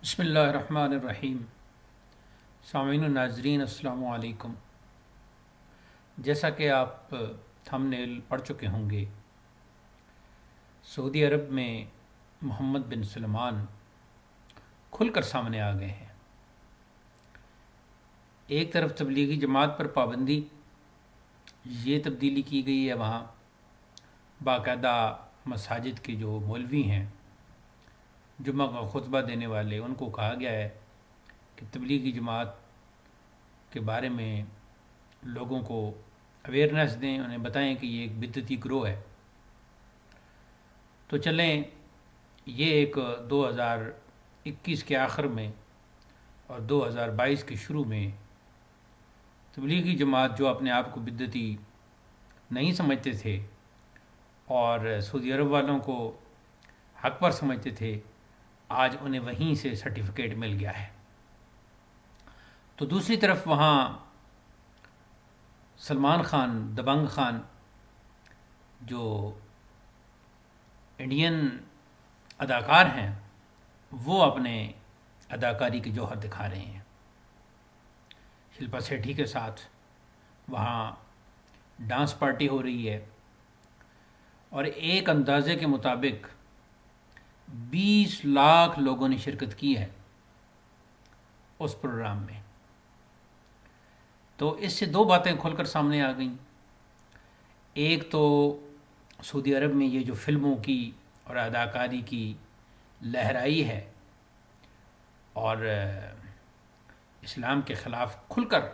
بسم اللہ الرحمن الرحیم۔ سامعین و ناظرین السلام علیکم۔ جیسا کہ آپ تھم نیل پڑھ چکے ہوں گے، سعودی عرب میں محمد بن سلمان کھل کر سامنے آ گئے ہیں۔ ایک طرف تبلیغی جماعت پر پابندی، یہ تبدیلی کی گئی ہے، وہاں باقاعدہ مساجد کے جو مولوی ہیں، جمعہ کا خطبہ دینے والے، ان کو کہا گیا ہے کہ تبلیغی جماعت کے بارے میں لوگوں کو اویئرنیس دیں، انہیں بتائیں کہ یہ ایک بدعتی گروہ ہے۔ تو چلیں، یہ ایک 2021 کے آخر میں اور 2022 کے شروع میں تبلیغی جماعت جو اپنے آپ کو بدعتی نہیں سمجھتے تھے اور سعودی عرب والوں کو حق پر سمجھتے تھے، آج انہیں وہیں سے سرٹیفکیٹ مل گیا ہے۔ تو دوسری طرف وہاں سلمان خان، دبنگ خان، جو انڈین اداکار ہیں، وہ اپنے اداکاری کے جوہر دکھا رہے ہیں۔ شلپا سیٹھی کے ساتھ وہاں ڈانس پارٹی ہو رہی ہے، اور ایک اندازے کے مطابق 20 لاکھ لوگوں نے شرکت کی ہے اس پروگرام میں۔ تو اس سے دو باتیں کھل کر سامنے آ گئیں۔ ایک تو سعودی عرب میں یہ جو فلموں کی اور اداکاری کی لہرائی ہے، اور اسلام کے خلاف کھل کر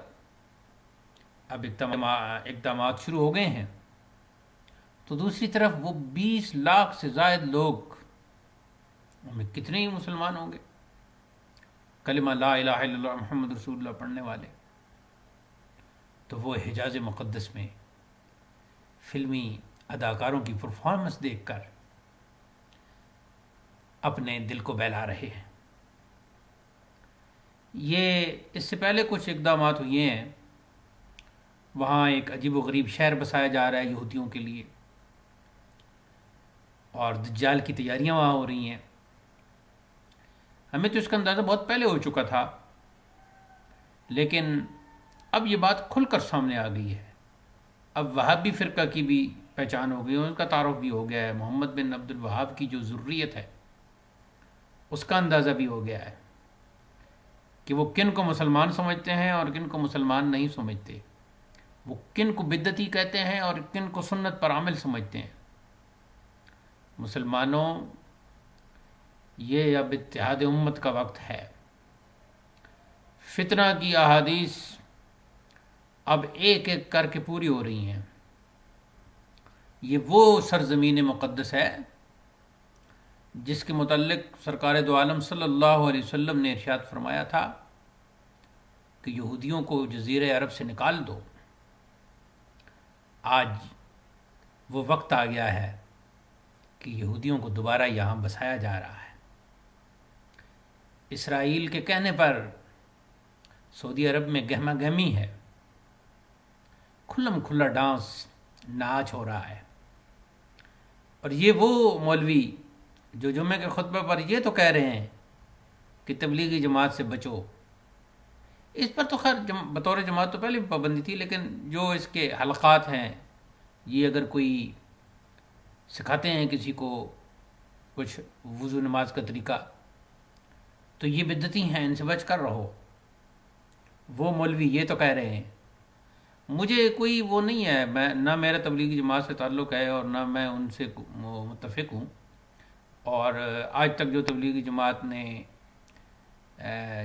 اب اقدامات شروع ہو گئے ہیں۔ تو دوسری طرف وہ 20 لاکھ سے زائد لوگ، ان میں کتنے ہی مسلمان ہوں گے، کلمہ لا الہ الا اللہ محمد رسول اللہ پڑھنے والے، تو وہ حجاز مقدس میں فلمی اداکاروں کی پرفارمنس دیکھ کر اپنے دل کو بہلا رہے ہیں۔ یہ اس سے پہلے کچھ اقدامات ہوئے ہیں۔ وہاں ایک عجیب و غریب شہر بسایا جا رہا ہے یہودیوں کے لیے، اور دجال کی تیاریاں وہاں ہو رہی ہیں۔ ہمیں تو اس کا اندازہ بہت پہلے ہو چکا تھا، لیکن اب یہ بات کھل کر سامنے آ گئی ہے۔ اب وہابی فرقہ کی بھی پہچان ہو گئی، ان کا تعارف بھی ہو گیا ہے۔ محمد بن عبد الوہاب کی جو ذریت ہے، اس کا اندازہ بھی ہو گیا ہے کہ وہ کن کو مسلمان سمجھتے ہیں اور کن کو مسلمان نہیں سمجھتے، وہ کن کو بدعتی کہتے ہیں اور کن کو سنت پر عمل سمجھتے ہیں۔ مسلمانوں، یہ اب اتحاد امت کا وقت ہے۔ فتنہ کی احادیث اب ایک ایک کر کے پوری ہو رہی ہیں۔ یہ وہ سرزمین مقدس ہے جس کے متعلق سرکار دو عالم صلی اللہ علیہ وسلم نے ارشاد فرمایا تھا کہ یہودیوں کو جزیرہ عرب سے نکال دو۔ آج وہ وقت آ گیا ہے کہ یہودیوں کو دوبارہ یہاں بسایا جا رہا ہے۔ اسرائیل کے کہنے پر سعودی عرب میں گہما گہمی ہے، کھلم کھلا ڈانس، ناچ ہو رہا ہے، اور یہ وہ مولوی جو جمعے کے خطبہ پر یہ تو کہہ رہے ہیں کہ تبلیغی جماعت سے بچو۔ اس پر تو خیر بطور جماعت تو پہلے بھی پابندی تھی، لیکن جو اس کے حلقات ہیں، یہ اگر کوئی سکھاتے ہیں کسی کو کچھ وضو نماز کا طریقہ، تو یہ بدعتی ہیں، ان سے بچ کر رہو۔ وہ مولوی یہ تو کہہ رہے ہیں۔ مجھے کوئی وہ نہیں ہے، میں نہ میرا تبلیغی جماعت سے تعلق ہے اور نہ میں ان سے متفق ہوں، اور آج تک جو تبلیغی جماعت نے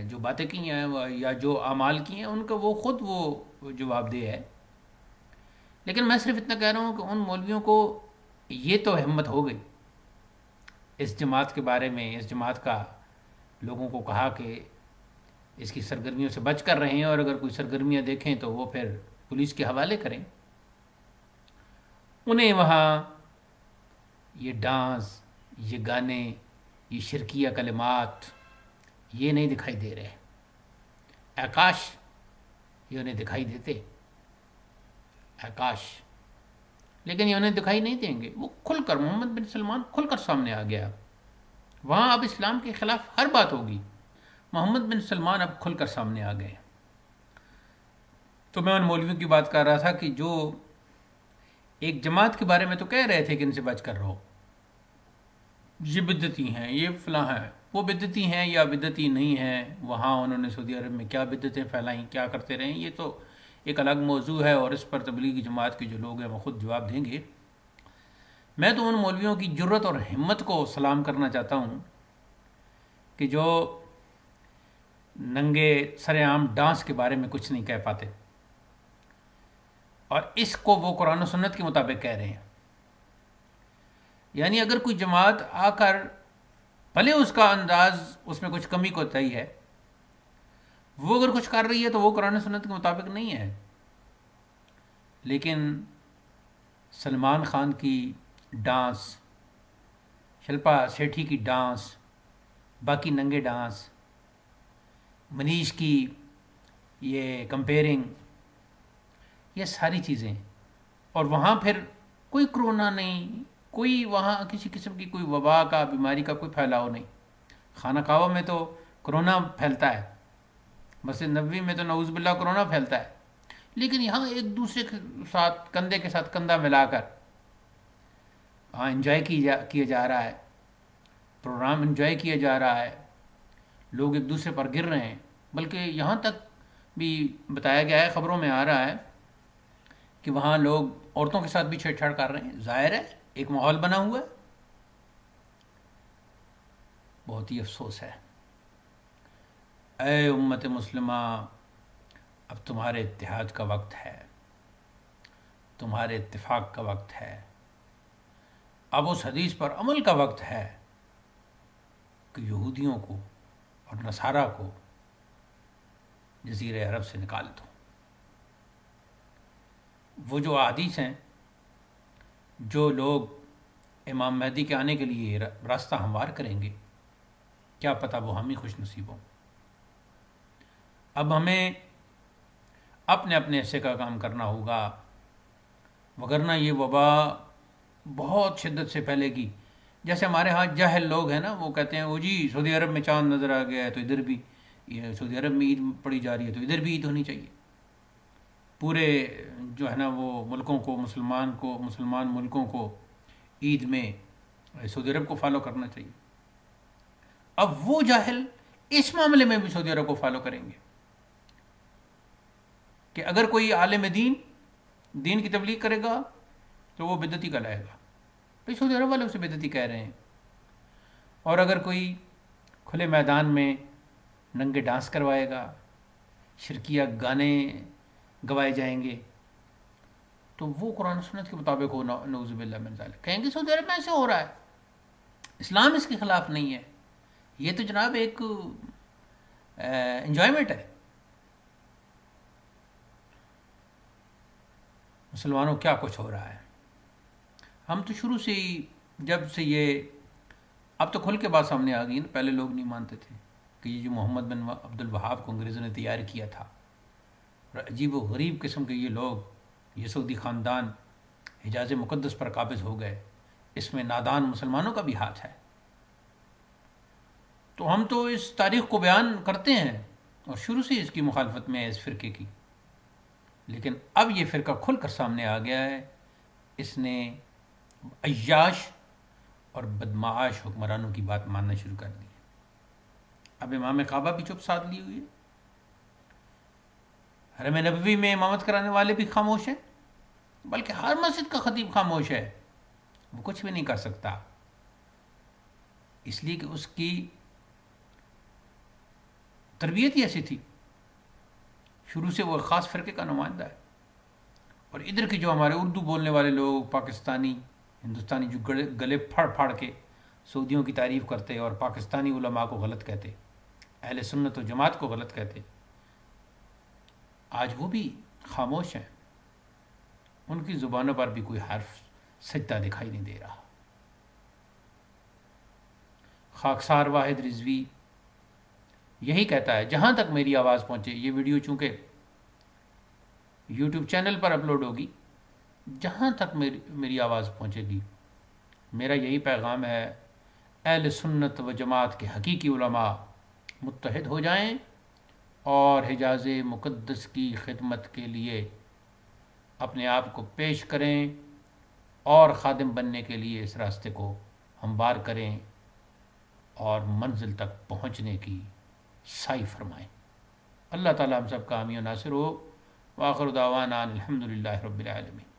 جو باتیں کی ہیں یا جو اعمال کی ہیں، ان کا وہ خود وہ جواب دہ ہے۔ لیکن میں صرف اتنا کہہ رہا ہوں کہ ان مولویوں کو یہ تو ہمت ہو گئی اس جماعت کے بارے میں، اس جماعت کا لوگوں کو کہا کہ اس کی سرگرمیوں سے بچ کر رہیں، اور اگر کوئی سرگرمیاں دیکھیں تو وہ پھر پولیس کے حوالے کریں۔ انہیں وہاں یہ ڈانس، یہ گانے، یہ شرکیہ کلمات یہ نہیں دکھائی دے رہے۔ آکاش یہ انہیں دکھائی دیتے، آکاش، لیکن یہ انہیں دکھائی نہیں دیں گے۔ وہ کھل کر، محمد بن سلمان کھل کر سامنے آ گیا۔ وہاں اب اسلام کے خلاف ہر بات ہوگی۔ محمد بن سلمان اب کھل کر سامنے آ گئے. تو میں ان مولویوں کی بات کر رہا تھا کہ جو ایک جماعت کے بارے میں تو کہہ رہے تھے کہ ان سے بچ کر رہو، یہ بدعتی ہیں، یہ فلاں ہیں، وہ بدعتی ہیں یا بدعتی نہیں ہیں، وہاں انہوں نے سعودی عرب میں کیا بدعتیں پھیلائیں، کیا کرتے رہیں، یہ تو ایک الگ موضوع ہے، اور اس پر تبلیغی جماعت کے جو لوگ ہیں وہ خود جواب دیں گے. میں تو ان مولویوں کی جرت اور ہمت کو سلام کرنا چاہتا ہوں کہ جو ننگے سر عام ڈانس کے بارے میں کچھ نہیں کہہ پاتے، اور اس کو وہ قرآن و سنت کے مطابق کہہ رہے ہیں. یعنی اگر کوئی جماعت آ کر بھلے اس کا انداز اس میں کچھ کمی کوتاہی ہے، وہ اگر کچھ کر رہی ہے تو وہ قرآن و سنت کے مطابق نہیں ہے. لیکن سلمان خان کی ڈانس، شلپا سیٹھی کی ڈانس، باقی ننگے ڈانس، منیش کی یہ کمپیئرنگ، یہ ساری چیزیں، اور وہاں پھر کوئی کرونا نہیں، کوئی وہاں کسی قسم کی کوئی وبا کا، بیماری کا کوئی پھیلاؤ نہیں. خانہ کعبہ میں تو کرونا پھیلتا ہے، مسجد نبوی میں تو نعوذ باللہ کرونا پھیلتا ہے، لیکن یہاں ایک دوسرے کے ساتھ کندھے کے ساتھ کندھا ملا کر ہاں انجوائے کیا جا رہا ہے، پروگرام انجوائے کیا جا رہا ہے، لوگ ایک دوسرے پر گر رہے ہیں. بلکہ یہاں تک بھی بتایا گیا ہے، خبروں میں آ رہا ہے کہ وہاں لوگ عورتوں کے ساتھ بھی چھیڑ چھاڑ کر رہے ہیں. ظاہر ہے ایک ماحول بنا ہوا ہے. بہت ہی افسوس ہے. اے امت مسلمہ، اب تمہارے اتحاد کا وقت ہے، تمہارے اتفاق کا وقت ہے. اب اس حدیث پر عمل کا وقت ہے کہ یہودیوں کو اور نصارہ کو جزیرہ عرب سے نکال دو. وہ جو احادیث ہیں، جو لوگ امام مہدی کے آنے کے لیے راستہ ہموار کریں گے، کیا پتہ وہ ہم ہی خوش نصیب ہوں. اب ہمیں اپنے اپنے حصے کا کام کرنا ہوگا، وگرنہ یہ وبا بہت شدت سے پھیلے گی. جیسے ہمارے ہاں جاہل لوگ ہیں نا، وہ کہتے ہیں وہ جی سعودی عرب میں چاند نظر آ گیا ہے تو ادھر بھی، یہ سعودی عرب میں عید پڑی جا رہی ہے تو ادھر بھی عید ہونی چاہیے. پورے جو ہے نا وہ ملکوں کو، مسلمان ملکوں کو عید میں سعودی عرب کو فالو کرنا چاہیے. اب وہ جاہل اس معاملے میں بھی سعودی عرب کو فالو کریں گے کہ اگر کوئی عالم دین کی تبلیغ کرے گا تو وہ بدعتی کہلائے گا. بھائی سعودی عرب والے اسے بدعتی کہہ رہے ہیں. اور اگر کوئی کھلے میدان میں ننگے ڈانس کروائے گا، شرکیہ گانے گوائے جائیں گے، تو وہ قرآن و سنت کے مطابق ہو. نعوذ باللہ من ذالک. کہیں گے سعودی عرب میں ایسے ہو رہا ہے، اسلام اس کے خلاف نہیں ہے، یہ تو جناب ایک انجوائمنٹ ہے. مسلمانوں کیا کچھ ہو رہا ہے. ہم تو شروع سے ہی، جب سے یہ اب تو کھل کے بات سامنے آ گئی نا، پہلے لوگ نہیں مانتے تھے کہ یہ جو محمد بن عبد الوہاب کو انگریزوں نے تیار کیا تھا، اور عجیب و غریب قسم کے یہ لوگ، یہ سعودی خاندان حجاز مقدس پر قابض ہو گئے، اس میں نادان مسلمانوں کا بھی ہاتھ ہے. تو ہم تو اس تاریخ کو بیان کرتے ہیں اور شروع سے اس کی مخالفت میں ہے، اس فرقے کی. لیکن اب یہ فرقہ کھل کر سامنے آ گیا ہے. اس نے عیاش اور بدمعاش حکمرانوں کی بات ماننا شروع کر دی. اب امام کعبہ بھی چپ سادھ لی ہوئی ہے، حرم نبوی میں امامت کرانے والے بھی خاموش ہیں، بلکہ ہر مسجد کا خطیب خاموش ہے، وہ کچھ بھی نہیں کر سکتا. اس لیے کہ اس کی تربیت ہی ایسی تھی، شروع سے وہ خاص فرقے کا نمائندہ ہے. اور ادھر کے جو ہمارے اردو بولنے والے لوگ، پاکستانی ہندوستانی، جو گلے پھاڑ پھاڑ کے سعودیوں کی تعریف کرتے اور پاکستانی علماء کو غلط کہتے، اہل سنت و جماعت کو غلط کہتے، آج وہ بھی خاموش ہیں. ان کی زبانوں پر بھی کوئی حرف سجدہ دکھائی نہیں دے رہا. خاکسار واحد رضوی یہی کہتا ہے، جہاں تک میری آواز پہنچے. یہ ویڈیو چونکہ یوٹیوب چینل پر اپلوڈ ہوگی، جہاں تک میری آواز پہنچے گی، میرا یہی پیغام ہے، اہل سنت و جماعت کے حقیقی علماء متحد ہو جائیں اور حجاز مقدس کی خدمت کے لیے اپنے آپ کو پیش کریں اور خادم بننے کے لیے اس راستے کو ہموار کریں اور منزل تک پہنچنے کی سعی فرمائیں۔ اللہ تعالیٰ ہم سب کا حامی و ناصر ہو۔ وآخر دعوانا الحمد للہ رب العالمین۔